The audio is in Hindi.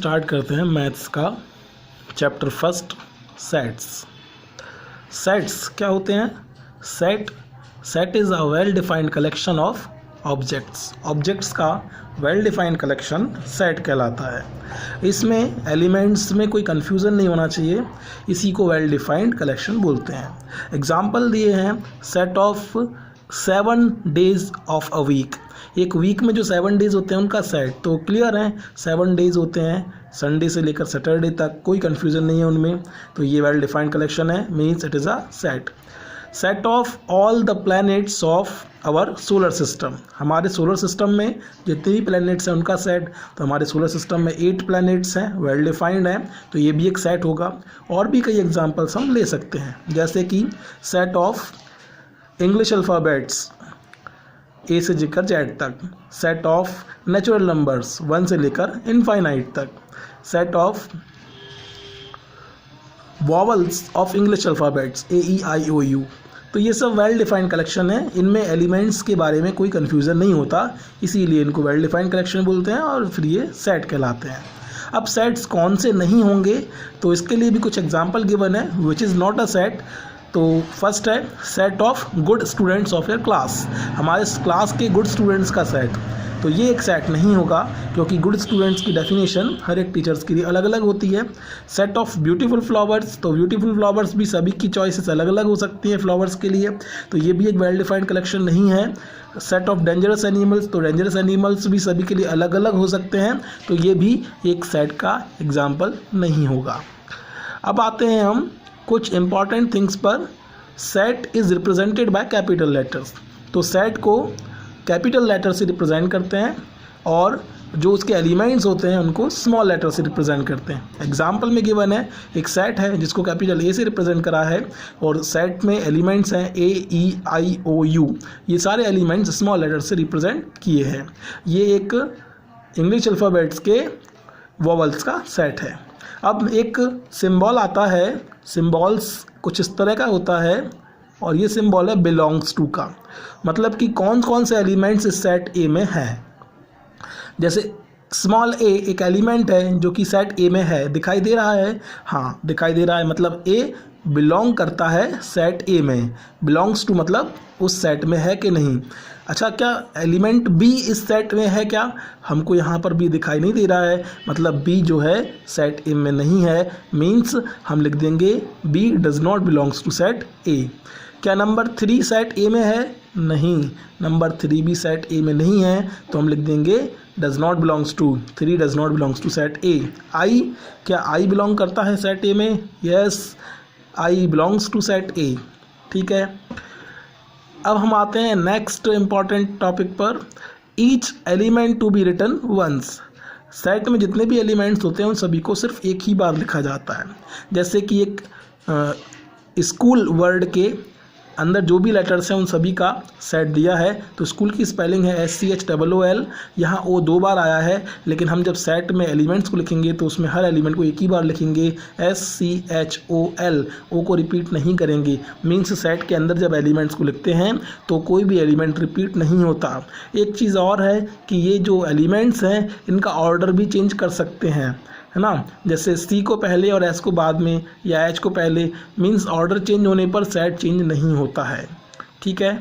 स्टार्ट करते हैं मैथ्स का चैप्टर फर्स्ट सेट्स। सेट्स क्या होते हैं? Set is a well defined collection of objects का वेल डिफाइंड कलेक्शन सेट कहलाता है। इसमें एलिमेंट्स में कोई कन्फ्यूज़न नहीं होना चाहिए, इसी को वेल डिफाइंड कलेक्शन बोलते हैं। एग्जाम्पल दिए हैं set of 7 days of a week. एक वीक में जो 7 डेज होते हैं उनका सेट, तो क्लियर है 7 डेज होते हैं संडे से लेकर सैटरडे तक, कोई कन्फ्यूज़न नहीं है उनमें, तो ये वेल डिफाइंड कलेक्शन है, means it is a set of all the planets of our solar system. हमारे सोलर सिस्टम में जितने भी प्लैनेट्स हैं उनका सेट, तो हमारे सोलर सिस्टम में 8 प्लैनेट्स हैं, वेल डिफाइंड है, तो ये भी एक सेट होगा। और भी कई एग्जांपल्स हम ले सकते हैं, जैसे कि सेट ऑफ इंग्लिश अल्फ़ाबेट्स ए से लेकर जेड तक, सेट ऑफ नेचुरल नंबर्स 1 से लेकर इनफाइनाइट तक, set of vowels of English alphabets AEIOU। तो ये सब वेल डिफाइंड कलेक्शन है, इनमें एलिमेंट्स के बारे में कोई कन्फ्यूज़न नहीं होता, इसीलिए इनको वेल डिफाइंड कलेक्शन बोलते हैं और फिर ये सेट कहलाते हैं। अब सेट्स कौन से नहीं होंगे, तो इसके लिए भी कुछ एग्जाम्पल गिवन है which is not a set. तो फर्स्ट है set of good students of your class, हमारे क्लास के गुड स्टूडेंट्स का सेट, तो ये एक सेट नहीं होगा, क्योंकि गुड स्टूडेंट्स की डेफिनेशन हर एक टीचर्स के लिए अलग अलग होती है। सेट ऑफ ब्यूटीफुल फ्लावर्स, तो ब्यूटीफुल फ्लावर्स भी सभी की चॉइसेस अलग अलग हो सकती हैं फ्लावर्स के लिए, तो ये भी एक वेल डिफाइंड कलेक्शन नहीं है। सेट ऑफ डेंजरस एनिमल्स, तो डेंजरस एनिमल्स भी सभी के लिए अलग अलग हो सकते हैं, तो ये भी एक सेट का एग्जाम्पल नहीं होगा। अब आते हैं हम कुछ इंपॉर्टेंट थिंग्स पर। Set is represented by capital letters, तो सेट को कैपिटल लेटर से रिप्रेजेंट करते हैं और जो उसके एलिमेंट्स होते हैं उनको स्मॉल लेटर से रिप्रेजेंट करते हैं। एग्जाम्पल में गिवन है एक सेट है जिसको कैपिटल ए से रिप्रेजेंट करा है और सेट में एलिमेंट्स हैं AEIOU, ये सारे एलिमेंट्स स्मॉल लेटर से रिप्रेजेंट किए हैं। ये एक इंग्लिश अल्फ़ाबेट्स के वॉवल्स का सेट है। अब एक सिंबल आता है, सिंबल्स कुछ इस तरह का होता है और ये सिंबल है बिलोंग्स टू का, मतलब कि कौन कौन से एलिमेंट्स इस सेट ए में हैं। जैसे स्मॉल ए एक एलिमेंट है जो कि सेट ए में है, दिखाई दे रहा है, हाँ दिखाई दे रहा है, मतलब ए बिलोंग करता है सेट ए में, बिलोंग्स टू मतलब उस सेट में है कि नहीं। अच्छा, क्या एलिमेंट बी इस सेट में है क्या? हमको यहाँ पर बी दिखाई नहीं दे रहा है, मतलब बी जो है सेट ए में नहीं है, मीन्स हम लिख देंगे B does not belongs to set A. क्या नंबर 3 सेट ए में है? नहीं, नंबर 3 भी सेट ए में नहीं है, तो हम लिख देंगे does not belongs to, 3 does not belongs to set A. I, क्या आई बिलोंग करता है सेट ए में? Yes, I belongs to set A. ठीक है, अब हम आते हैं नेक्स्ट इम्पॉर्टेंट टॉपिक पर। Each element to be written once, set में जितने भी एलिमेंट्स होते हैं उन सभी को सिर्फ एक ही बार लिखा जाता है। जैसे कि एक स्कूल वर्ड के अंदर जो भी लेटर्स हैं उन सभी का सेट दिया है, तो स्कूल की स्पेलिंग है SCHOOL, यहाँ O 2 बार आया है, लेकिन हम जब सेट में एलिमेंट्स को लिखेंगे तो उसमें हर एलिमेंट को एक ही बार लिखेंगे SCHOL, O को रिपीट नहीं करेंगे, मीन्स सेट के अंदर जब एलिमेंट्स को लिखते हैं तो कोई भी एलिमेंट रिपीट नहीं होता। एक चीज़ और है कि ये जो एलिमेंट्स हैं इनका ऑर्डर भी चेंज कर सकते हैं, है ना, जैसे C को पहले और S को बाद में या H को पहले, मीन्स ऑर्डर चेंज होने पर सेट चेंज नहीं होता है। ठीक है।